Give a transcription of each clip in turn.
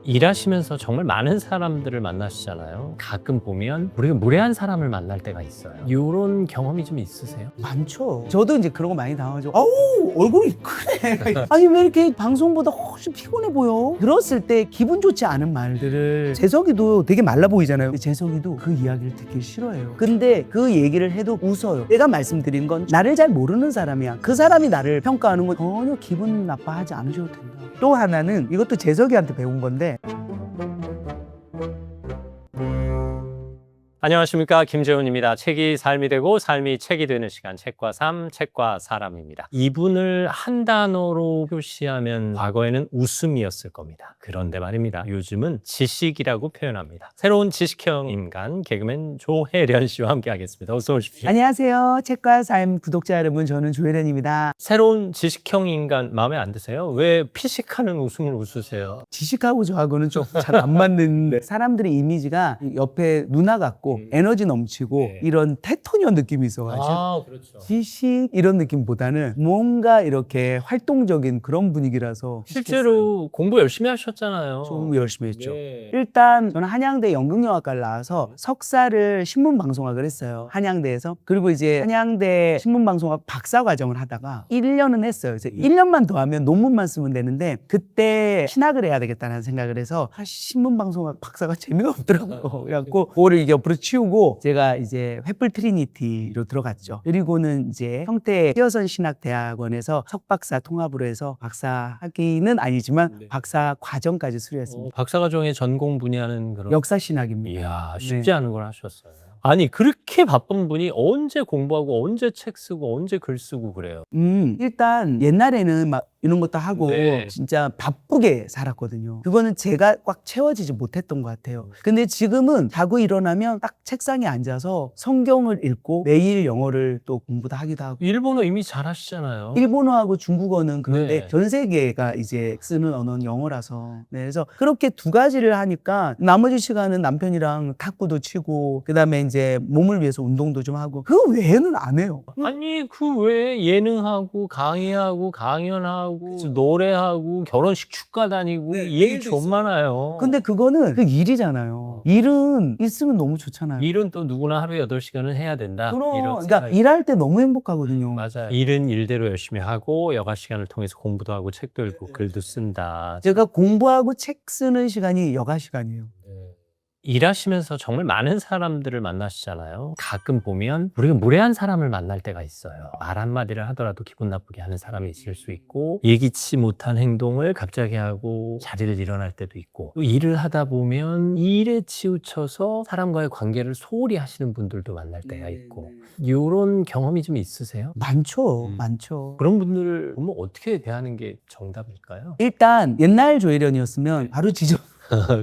일하시면서 정말 많은 사람들을 만나시잖아요. 가끔 보면 우리가 무례한 사람을 만날 때가 있어요. 이런 경험이 좀 있으세요? 많죠. 저도 이제 그런 거 많이 당하죠. 아우 얼굴이 크네. 아니 왜 이렇게 방송보다 훨씬 피곤해 보여? 들었을 때 기분 좋지 않은 말들을 재석이도 되게 말라 보이잖아요. 근데 재석이도 그 이야기를 듣기 싫어해요. 근데 그 얘기를 해도 웃어요. 내가 말씀드린 건 나를 잘 모르는 사람이야. 그 사람이 나를 평가하는 건 전혀 기분 나빠하지 않으셔도 된다. 또 하나는 이것도 재석이한테 배운 건데 안녕하십니까, 김재훈입니다. 책이 삶이 되고 삶이 책이 되는 시간, 책과 삶, 책과 사람입니다. 이분을 한 단어로 표시하면 과거에는 웃음이었을 겁니다. 그런데 말입니다, 요즘은 지식이라고 표현합니다. 새로운 지식형 인간 개그맨 조혜련 씨와 함께 하겠습니다. 어서 오십시오. 안녕하세요. 책과 삶 구독자 여러분, 저는 조혜련입니다. 새로운 지식형 인간 마음에 안 드세요? 왜 피식하는 웃음을 웃으세요? 지식하고 저하고는 좀 잘 안 맞는 사람들의 이미지가 옆에 누나 같고 에너지 넘치고 네. 이런 테토녀 느낌이 있어가지고 그렇죠. 지식 이런 느낌보다는 뭔가 이렇게 활동적인 그런 분위기라서 실제로 공부 열심히 하셨잖아요. 좀 열심히 했죠. 네. 일단 저는 한양대 연극영화과를 나와서 석사를 신문방송학을 했어요. 한양대에서. 그리고 이제 한양대 신문방송학 박사과정을 하다가 1년은 했어요. 그래서 1년만 더 하면 논문만 쓰면 되는데 그때 신학을 해야 되겠다는 생각을 해서 신문방송학 박사가 재미가 없더라고요. 그래갖고 그거를 이제 옆으로 치우고 제가 이제 횃불 트리니티로 들어갔죠. 그리고는 이제 성태 피어선 신학대학원에서 석박사 통합으로 해서 박사 학위는 아니지만 박사 과정까지 수료했습니다. 박사과정의 전공 분야는 그런 역사 신학입니다. 이야, 쉽지 않은 걸 하셨어요. 아니, 그렇게 바쁜 분이 언제 공부하고 언제 책 쓰고 언제 글 쓰고 그래요? 일단 옛날에는 막 이런 것도 하고 네. 진짜 바쁘게 살았거든요. 그거는 제가 꽉 채워지지 못했던 것 같아요. 근데 지금은 자고 일어나면 딱 책상에 앉아서 성경을 읽고 매일 영어를 또 공부도 하기도 하고 일본어 이미 잘 하시잖아요. 일본어하고 중국어는 그런데 네. 전 세계가 이제 쓰는 언어는 영어라서 그래서 그렇게 두 가지를 하니까 나머지 시간은 남편이랑 탁구도 치고 그다음에 이제 몸을 위해서 운동도 좀 하고 그 외에는 안 해요. 아니, 그 외에 예능하고 강의하고 강연하고 노래하고 결혼식 축가 다니고 네, 이 얘기 일도 좀 있어요. 많아요. 근데 그거는 그 일이잖아요. 일은 있으면 너무 좋잖아요. 일은 또 누구나 하루에 8시간은 해야 된다. 이런 그러니까 생각이 일할 때 너무 행복하거든요. 맞아요. 일은 일대로 열심히 하고 여가 시간을 통해서 공부도 하고 책도 읽고 글도 쓴다. 제가 공부하고 책 쓰는 시간이 여가 시간이에요. 일하시면서 정말 많은 사람들을 만나시잖아요. 가끔 보면 우리가 무례한 사람을 만날 때가 있어요. 말 한마디를 하더라도 기분 나쁘게 하는 사람이 있을 수 있고 예기치 못한 행동을 갑자기 하고 자리를 일어날 때도 있고 또 일을 하다 보면 일에 치우쳐서 사람과의 관계를 소홀히 하시는 분들도 만날 때가 있고 이런 경험이 좀 있으세요? 많죠. 많죠. 그런 분들을 보면 어떻게 대하는 게 정답일까요? 일단 옛날 조혜련이었으면 바로 지적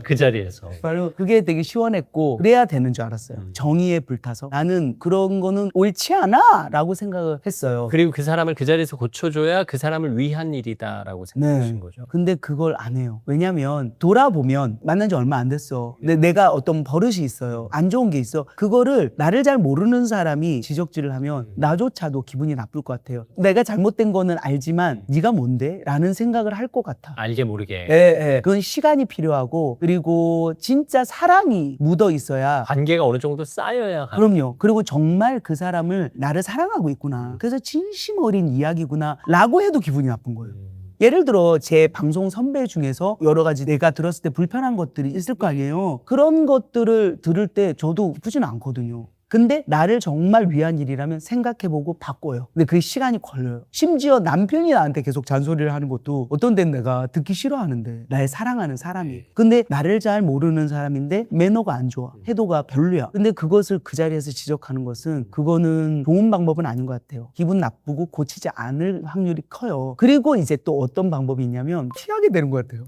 그 자리에서 바로 그게 되게 시원했고 그래야 되는 줄 알았어요. 정의에 불타서 나는 그런 거는 옳지 않아 라고 생각을 했어요. 그리고 그 사람을 그 자리에서 고쳐줘야 그 사람을 위한 일이다라고 생각하신 거죠. 근데 그걸 안 해요. 왜냐면 돌아보면 만난 지 얼마 안 됐어. 근데 내가 어떤 버릇이 있어요. 안 좋은 게 있어. 그거를 나를 잘 모르는 사람이 지적질을 하면 나조차도 기분이 나쁠 것 같아요. 내가 잘못된 거는 알지만 네가 뭔데? 라는 생각을 할 것 같아. 알게 모르게 예. 그건 시간이 필요하고 그리고 진짜 사랑이 묻어 있어야 관계가 어느 정도 쌓여야 그럼요. 그리고 정말 그 사람을 나를 사랑하고 있구나. 그래서 진심 어린 이야기구나 라고 해도 기분이 나쁜 거예요. 예를 들어 제 방송 선배 중에서 여러 가지 내가 들었을 때 불편한 것들이 있을 거 아니에요. 그런 것들을 들을 때 저도 기쁘진 않거든요. 근데 나를 정말 위한 일이라면 생각해보고 바꿔요. 근데 그게 시간이 걸려요. 심지어 남편이 나한테 계속 잔소리를 하는 것도 어떤 데는 내가 듣기 싫어하는데 날 사랑하는 사람이 근데 나를 잘 모르는 사람인데 매너가 안 좋아. 태도가 별로야. 근데 그것을 그 자리에서 지적하는 것은 그거는 좋은 방법은 아닌 것 같아요. 기분 나쁘고 고치지 않을 확률이 커요. 그리고 이제 또 어떤 방법이 있냐면 피하게 되는 것 같아요.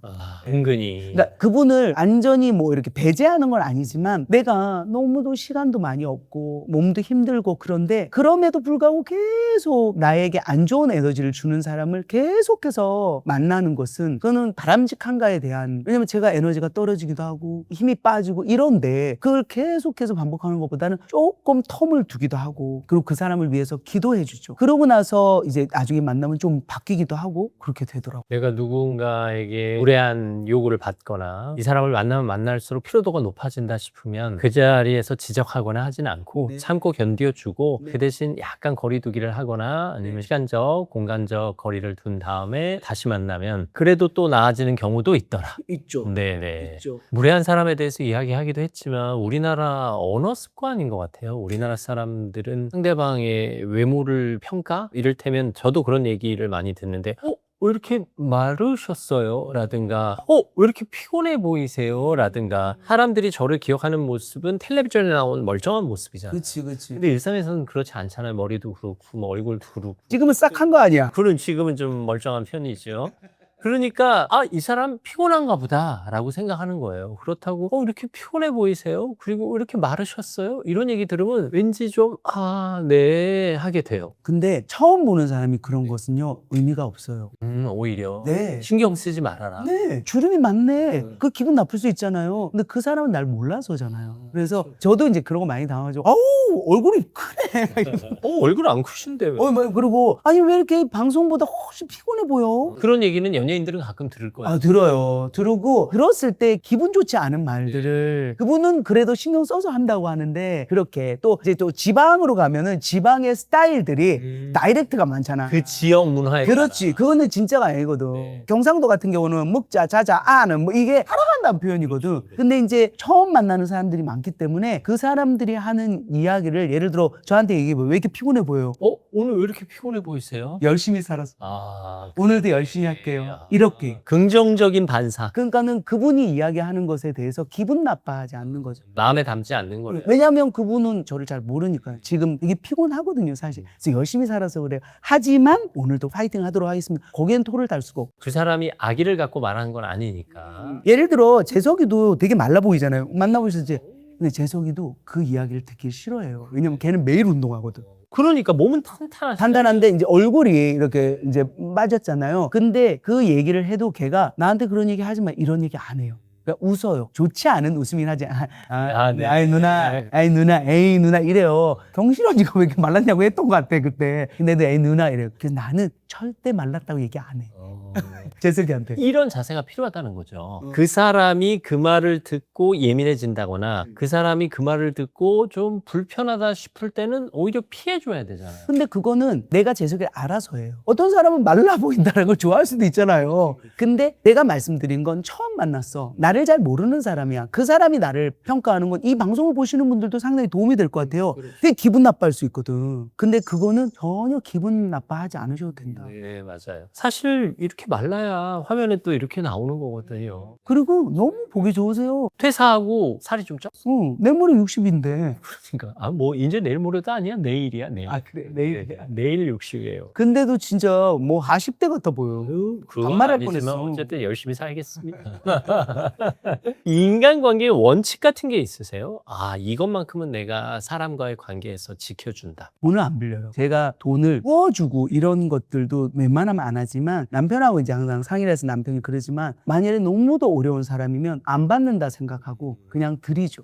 은근히 그러니까 그분을 완전히 뭐 이렇게 배제하는 건 아니지만 내가 너무도 시간도 많이 없고 있고 몸도 힘들고 그런데 그럼에도 불구하고 계속 나에게 안 좋은 에너지를 주는 사람을 계속해서 만나는 것은 그거는 바람직한가에 대한 왜냐면 제가 에너지가 떨어지기도 하고 힘이 빠지고 이런데 그걸 계속해서 반복하는 것보다는 조금 텀을 두기도 하고 그리고 그 사람을 위해서 기도해 주죠. 그러고 나서 이제 나중에 만나면 좀 바뀌기도 하고 그렇게 되더라고요. 내가 누군가에게 무례한 요구를 받거나 이 사람을 만나면 만날수록 피로도가 높아진다 싶으면 그 자리에서 지적하거나 하진 않고 네. 참고 견뎌주고 네. 그 대신 약간 거리두기를 하거나 아니면 시간적, 공간적 거리를 둔 다음에 다시 만나면 그래도 또 나아지는 경우도 있더라. 있죠. 네네. 있죠. 무례한 사람에 대해서 이야기하기도 했지만 우리나라 언어 습관인 것 같아요. 우리나라 사람들은 상대방의 외모를 평가? 이를테면 저도 그런 얘기를 많이 듣는데 왜 이렇게 마르셨어요? 라든가 왜 이렇게 피곤해 보이세요? 라든가 사람들이 저를 기억하는 모습은 텔레비전에 나온 멀쩡한 모습이잖아요. 그치. 근데 일상에서는 그렇지 않잖아요. 머리도 그렇고 뭐 얼굴도 그렇고. 지금은 싹 한 거 아니야. 그는 지금은 좀 멀쩡한 편이죠. 그러니까 이 사람 피곤한가 보다라고 생각하는 거예요. 그렇다고 이렇게 피곤해 보이세요? 그리고 이렇게 마르셨어요? 이런 얘기 들으면 왠지 좀 네 하게 돼요. 근데 처음 보는 사람이 그런 것은요 의미가 없어요. 오히려 네. 신경 쓰지 말아라. 네, 주름이 많네. 그 기분 나쁠 수 있잖아요. 근데 그 사람은 날 몰라서잖아요. 그래서 저도 이제 그런 거 많이 당하죠. 아우 얼굴이 크네. 얼굴 안 크신데 왜? 그리고 아니 왜 이렇게 방송보다 훨씬 피곤해 보여? 그런 얘기는 연예인들은 가끔 들을 거예요. 아 들어요. 들고 들었을 때 기분 좋지 않은 말들을 그분은 그래도 신경 써서 한다고 하는데 그렇게 또 이제 또 지방으로 가면은 지방의 스타일들이 다이렉트가 많잖아. 그 지역 문화에 그렇지. 그거는 진짜가 아니거든. 네. 경상도 같은 경우는 먹자, 자자, 아는 뭐 이게 살아간다는 표현이거든. 근데 이제 처음 만나는 사람들이 많기 때문에 그 사람들이 하는 이야기를 예를 들어 저한테 얘기해 왜 이렇게 피곤해 보여요? 오늘 왜 이렇게 피곤해 보이세요? 열심히 살았어. 아, 오늘도 열심히 할게요. 이렇게. 긍정적인 반사. 그러니까는 그분이 이야기하는 것에 대해서 기분 나빠하지 않는 거죠. 마음에 담지 않는 거예요. 왜냐하면 그분은 저를 잘 모르니까요. 지금 이게 피곤하거든요, 사실. 그래서 열심히 살아서 그래요. 하지만 오늘도 파이팅 하도록 하겠습니다. 거기엔 토를 달 수가 없고. 그 사람이 악의를 갖고 말하는 건 아니니까. 예를 들어 재석이도 되게 말라 보이잖아요. 만나보셨지? 근데 재석이도 그 이야기를 듣기 싫어해요. 왜냐면 걔는 매일 운동하거든. 그러니까 몸은 탄탄하시죠. 단단한데 이제 얼굴이 이렇게 이제 빠졌잖아요. 근데 그 얘기를 해도 걔가 나한테 그런 얘기 하지 마 이런 얘기 안 해요. 그러니까 웃어요. 좋지 않은 웃음이긴 하지. 네. 아이 누나, 네. 아이 누나, 에이 누나 이래요. 경실언니가 왜 이렇게 말랐냐고 했던 것 같아 그때. 근데도 에이 누나 이래요. 그래서 나는 절대 말랐다고 얘기 안 해. 재석이한테. 이런 자세가 필요하다는 거죠. 그 사람이 그 말을 듣고 예민해진다거나 그 사람이 그 말을 듣고 좀 불편하다 싶을 때는 오히려 피해줘야 되잖아요. 근데 그거는 내가 재석이를 알아서 해요. 어떤 사람은 말라 보인다는 걸 좋아할 수도 있잖아요. 근데 내가 말씀드린 건 처음 만났어. 나를 잘 모르는 사람이야. 그 사람이 나를 평가하는 건 이 방송을 보시는 분들도 상당히 도움이 될 것 같아요. 되게 기분 나빠할 수 있거든. 근데 그거는 전혀 기분 나빠하지 않으셔도 된다. 네, 맞아요. 사실 이렇게 말라야 화면에 또 이렇게 나오는 거거든요. 그리고 너무 보기 좋으세요. 퇴사하고 살이 좀 쪘어. 내 머리 60인데. 그러니까 뭐 이제 내일 모레도 아니야. 내일이야, 내일. 그래. 내일 60이에요. 근데도 진짜 뭐 40대 같아 보여. 반말할 뻔했어. 어쨌든 열심히 살겠습니다. 인간관계에 원칙 같은 게 있으세요? 이것만큼은 내가 사람과의 관계에서 지켜준다. 돈을 안 빌려요. 제가 돈을 구워주고 이런 것들도 웬만하면 안 하지만 남편하고 이제 항상 상의를 해서 남편이 그러지만 만약에 너무도 어려운 사람이면 안 받는다 생각하고 그냥 드리죠.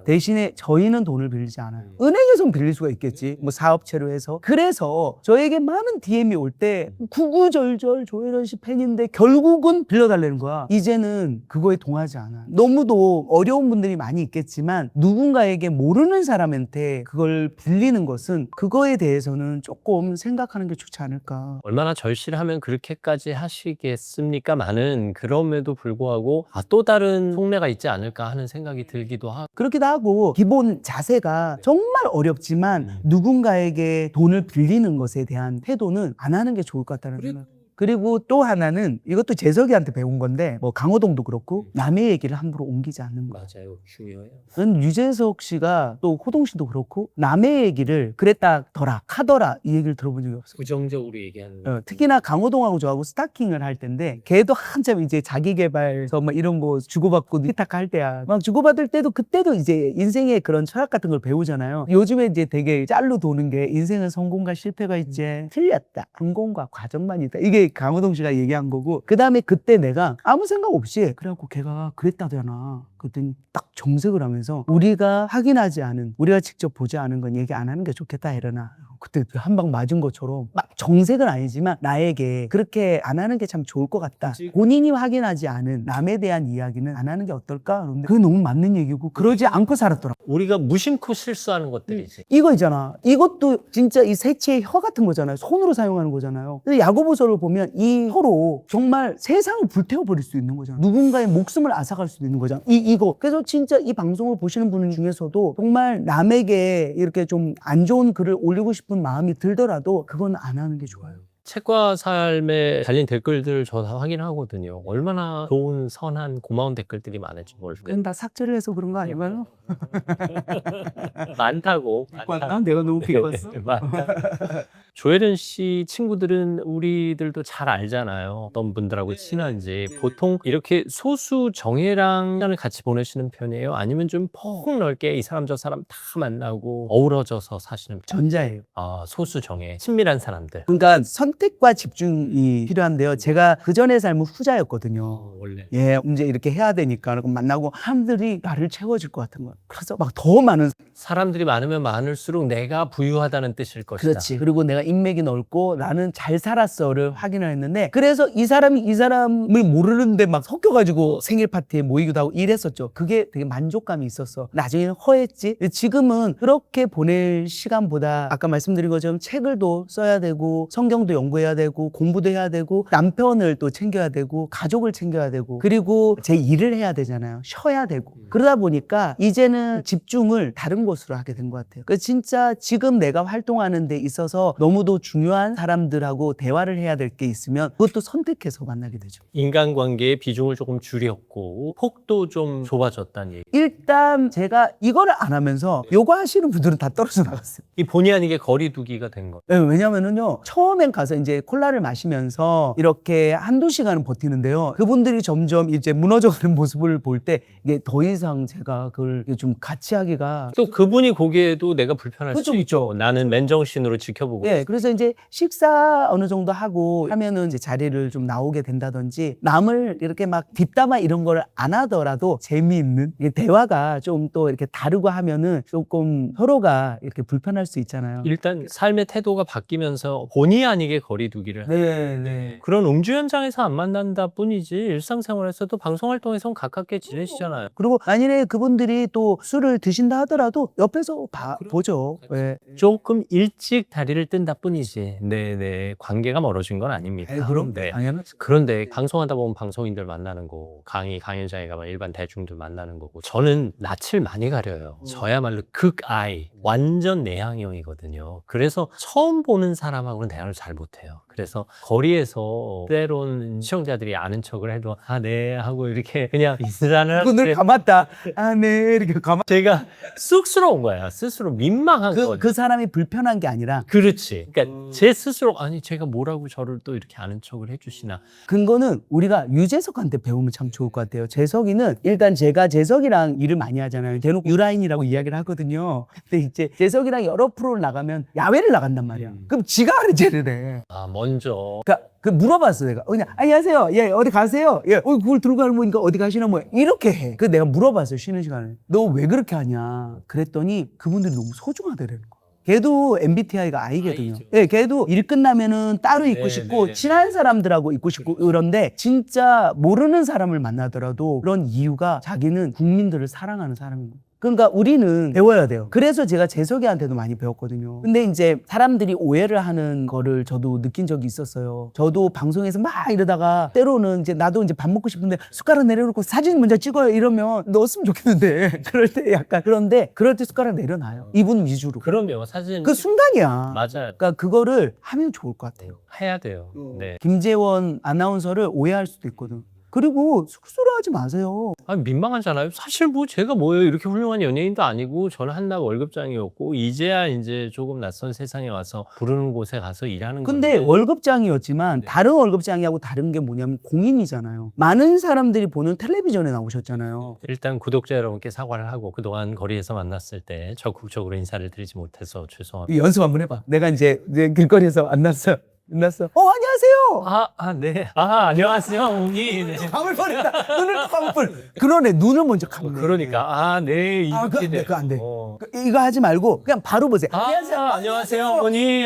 대신에 저희는 돈을 빌리지 않아요. 은행에선 빌릴 수가 있겠지. 뭐 사업체로 해서. 그래서 저에게 많은 DM이 올 때 구구절절 조혜련 씨 팬인데 결국은 빌려달라는 거야. 이제는 그거에 동하지 않아. 너무도 어려운 분들이 많이 있겠지만 누군가에게 모르는 사람한테 그걸 빌리는 것은 그거에 대해서는 조금 생각하는 게 좋지 않을까. 얼마나 절실하면 그렇게까지 하시겠습니까? 많은 그럼에도 불구하고 또 다른 속내가 있지 않을까 하는 생각이 들기도 하고. 그렇기도 하고 기본 자세가 정말 어렵지만 누군가에게 돈을 빌리는 것에 대한 태도는 안 하는 게 좋을 것 같다는 생각. 그리고 또 하나는 이것도 재석이한테 배운 건데 뭐 강호동도 그렇고 남의 얘기를 함부로 옮기지 않는 거. 맞아요. 중요해요. 는 유재석 씨가 또 호동 씨도 그렇고 남의 얘기를 그랬다 더라 카더라 이 얘기를 들어본 적이 없어요. 부정적으로 얘기하는 특히나 강호동하고 저하고 스타킹을 할 때인데 걔도 한참 이제 자기 개발서 막 이런 거 주고받고 티타카 할 때야. 막 주고받을 때도 그때도 이제 인생의 그런 철학 같은 걸 배우잖아요. 요즘에 이제 되게 짤로 도는 게 인생은 성공과 실패가 있지. 틀렸다. 성공과 과정만 있다. 이게 강호동 씨가 얘기한 거고 그다음에 그때 내가 아무 생각 없이 그래갖고 걔가 그랬다잖아. 그랬더니 딱 정색을 하면서 우리가 확인하지 않은 우리가 직접 보지 않은 건 얘기 안 하는 게 좋겠다 이러나 그때 한 방 맞은 것처럼 막 정색은 아니지만 나에게 그렇게 안 하는 게 참 좋을 것 같다. 그치. 본인이 확인하지 않은 남에 대한 이야기는 안 하는 게 어떨까? 그런데 그게 너무 맞는 얘기고 그러지 않고 살았더라. 우리가 무심코 실수하는 것들이지. 이거 있잖아. 이것도 진짜 이 새치의 혀 같은 거잖아요. 손으로 사용하는 거잖아요. 근데 야고보서를 보면 이 혀로 정말 세상을 불태워버릴 수 있는 거잖아. 누군가의 목숨을 앗아갈 수도 있는 거잖아. 이거. 그래서 진짜 이 방송을 보시는 분 중에서도 정말 남에게 이렇게 좀 안 좋은 글을 올리고 싶은 마음이 들더라도 그건 안 하는 게 좋아요. 책과 삶에 달린 댓글들 저 다 확인하거든요. 얼마나 좋은 선한 고마운 댓글들이 많을지 몰라요. 그건 다 삭제를 해서 그런 거 아닌가요? 많다고. 비꼬았나? 내가 너무 비꼬았어? 많다. 조혜련 씨 친구들은 우리들도 잘 알잖아요. 어떤 분들하고 친한지. 보통 이렇게 소수 정예랑 시간을 같이 보내시는 편이에요? 아니면 좀 폭넓게 이 사람 저 사람 다 만나고 어우러져서 사시는 편? 전자예요. 아, 소수 정예. 친밀한 사람들. 그러니까 선택과 집중이 필요한데요. 제가 그 전에 삶은 후자였거든요. 원래. 예, 이제 이렇게 해야 되니까 만나고 사람들이 나를 채워줄 것 같은 거야. 그래서 막 더 많은 사람들이 많으면 많을수록 내가 부유하다는 뜻일 것이다. 그렇지. 그리고 내가 인맥이 넓고 나는 잘 살았어를 확인을 했는데 그래서 이 사람이 이 사람을 모르는데 막 섞여가지고 생일 파티에 모이기도 하고 이랬었죠. 그게 되게 만족감이 있었어. 나중에는 허했지. 지금은 그렇게 보낼 시간보다 아까 말씀드린 것처럼 책을 또 써야 되고 성경도 연구해야 되고 공부도 해야 되고 남편을 또 챙겨야 되고 가족을 챙겨야 되고 그리고 제 일을 해야 되잖아요. 쉬어야 되고 그러다 보니까 이제는 집중을 다른 곳으로 하게 된 것 같아요. 그래서 진짜 지금 내가 활동하는 데 있어서 너무도 중요한 사람들하고 대화를 해야 될 게 있으면 그것도 선택해서 만나게 되죠. 인간관계의 비중을 조금 줄였고 폭도 좀 좁아졌다는 얘기. 일단 제가 이거를 안 하면서 요거 하시는 분들은 다 떨어져 나갔어요. 이 본의 아니게 거리두기가 된 거. 네, 왜냐면은요 처음엔 가서 이제 콜라를 마시면서 이렇게 한두 시간은 버티는데요 그분들이 점점 이제 무너져가는 모습을 볼 때 이게 더 이상 제가 그걸 좀 같이 하기가 또 그분이 보기에도 내가 불편할 그쵸, 수 있죠. 나는 맨정신으로 지켜보고. 예, 그래서 이제 식사 어느 정도 하고 하면은 이제 자리를 좀 나오게 된다든지 남을 이렇게 막 뒷담화 이런 걸 안 하더라도 재미있는 이게 대화가 좀 또 이렇게 다르고 하면은 조금 서로가 이렇게 불편할 수 있잖아요. 일단 삶의 태도가 바뀌면서 본의 아니게 거리두기를 네. 그런 음주 현장에서 안 만난다 뿐이지 일상생활에서도 방송활동에선 가깝게 지내시잖아요. 그리고 만일에 그분들이 또 술을 드신다 하더라도 옆에서 보죠. 예. 조금 일찍 다리를 뜬다 뿐이지. 네네. 관계가 멀어진 건 아닙니다. 네. 당연하죠. 그런데 방송하다 보면 방송인들 만나는 거, 강연장에 가면 일반 대중들 만나는 거고 저는 낯을 많이 가려요. 저야말로 극아이, 완전 내향형이거든요. 그래서 처음 보는 사람하고는 대화를 잘 못해요. 그래서 거리에서 때론 시청자들이 아는 척을 해도 아, 네 하고 이렇게 그냥 인사를 그늘 하는데 감았다. 아, 네. 이렇게 감았. 제가 쑥스러운 거야. 스스로 민망한 거예요. 그 사람이 불편한 게 아니라 그렇지. 그러니까 제 스스로 아니 제가 뭐라고 저를 또 이렇게 아는 척을 해주시나. 근거는 우리가 유재석한테 배우면 참 좋을 것 같아요. 재석이는 일단 제가 재석이랑 일을 많이 하잖아요. 대놓고 유라인이라고 이야기를 하거든요. 근데 이제 재석이랑 여러 프로를 나가면 야외를 나간단 말이야. 그럼 지가 하는 해. 아 먼저 그러니까 그 물어봤어 내가. 그냥 안녕하세요. 예 어디 가세요? 예 그걸 들고 가는 거니까 어디 가시나 뭐 이렇게 해. 그 내가 물어봤어 쉬는 시간에. 너 왜 그렇게 하냐? 그랬더니 그분들이 너무 소중하다라는 거. 걔도 MBTI가 I거든요. I죠. 예, 걔도 일 끝나면은 따로 있고 네, 싶고 네. 친한 사람들하고 있고 싶고 그런데 진짜 모르는 사람을 만나더라도 그런 이유가 자기는 국민들을 사랑하는 사람인 거예요. 그러니까 우리는 배워야 돼요. 그래서 제가 재석이한테도 많이 배웠거든요. 근데 이제 사람들이 오해를 하는 거를 저도 느낀 적이 있었어요. 저도 방송에서 막 이러다가 때로는 이제 나도 이제 밥 먹고 싶은데 숟가락 내려놓고 사진 먼저 찍어요 이러면 넣었으면 좋겠는데 그럴 때 약간 그런데 그럴 때 숟가락 내려놔요. 이분 위주로. 그럼요. 사실 그 순간이야. 맞아요. 그러니까 그거를 하면 좋을 것 같아요. 해야 돼요. 네. 김재원 아나운서를 오해할 수도 있거든. 그리고 쑥스러 하지 마세요. 아, 민망하잖아요. 사실 뭐 제가 뭐예요. 이렇게 훌륭한 연예인도 아니고 저는 한낱 월급장이었고 이제야 이제 조금 낯선 세상에 와서 부르는 곳에 가서 일하는 근데 건데 월급장이었지만 네. 다른 월급장이하고 다른 게 뭐냐면 공인이잖아요. 많은 사람들이 보는 텔레비전에 나오셨잖아요. 일단 구독자 여러분께 사과를 하고 그동안 거리에서 만났을 때 적극적으로 인사를 드리지 못해서 죄송합니다. 연습 한번 해봐. 내가 이제 길거리에서 만났어. 안녕하세요. 네. 안녕하세요, 어머니. 네. 감을 뻔했다. 눈을 감을 뻔. 그러네. 눈을 먼저 감네. 그러니까, 네. 그거 안 돼. 이거 하지 말고 그냥 바로 보세요. 안녕하세요, 어머니.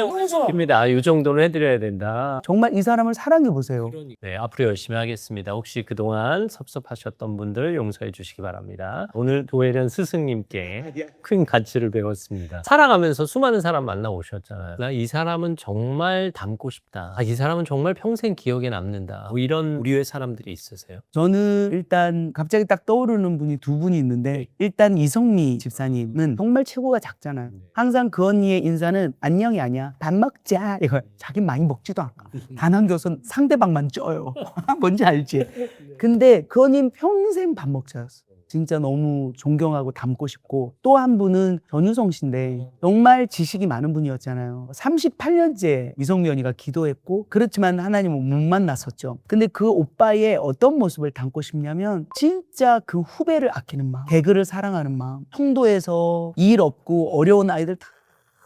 입니다. 이 정도는 해드려야 된다. 정말 이 사람을 사랑해 보세요. 네, 앞으로 열심히 하겠습니다. 혹시 그동안 섭섭하셨던 분들 용서해 주시기 바랍니다. 오늘 도혜련 스승님께 큰 가치를 배웠습니다. 살아가면서 수많은 사람 만나 오셨잖아요. 나 이 사람은 정말 닮고 싶다. 이 사람은 정말 평생 기억에 남는다. 뭐 이런 우리의 사람들이 있으세요? 저는 일단 갑자기 딱 떠오르는 분이 두 분이 있는데 일단 이성미 집사님은 정말 최고가 작잖아요. 항상 그 언니의 인사는 안녕이 아니야. 밥 먹자. 이거 자기 많이 먹지도 않고 다 남겨서 상대방만 쪄요. 뭔지 알지? 근데 그 언니는 평생 밥 먹자였어. 진짜 너무 존경하고 닮고 싶고 또 한 분은 전유성 씨인데 정말 지식이 많은 분이었잖아요. 38년째 이성미 언니가 기도했고 그렇지만 하나님은 못 만났었죠. 근데 그 오빠의 어떤 모습을 닮고 싶냐면 진짜 그 후배를 아끼는 마음, 개그를 사랑하는 마음, 통도에서 일 없고 어려운 아이들 다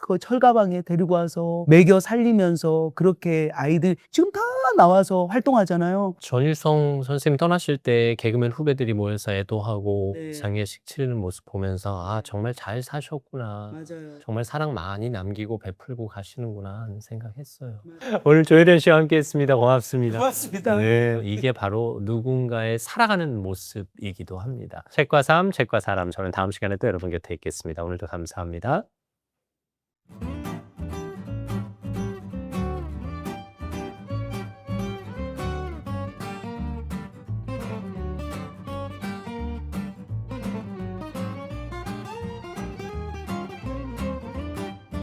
그 철가방에 데리고 와서 먹여 살리면서 그렇게 아이들 지금 다 나와서 활동하잖아요. 전일성 선생님 떠나실 때 개그맨 후배들이 모여서 애도하고 네. 장례식 치르는 모습 보면서 정말 잘 사셨구나. 맞아요. 정말 사랑 많이 남기고 베풀고 가시는구나 하는 생각했어요. 오늘 조혜련 씨와 함께했습니다. 고맙습니다. 고맙습니다. 네, 이게 바로 누군가의 살아가는 모습이기도 합니다. 책과 삶, 책과 사람. 저는 다음 시간에 또 여러분 곁에 있겠습니다. 오늘도 감사합니다.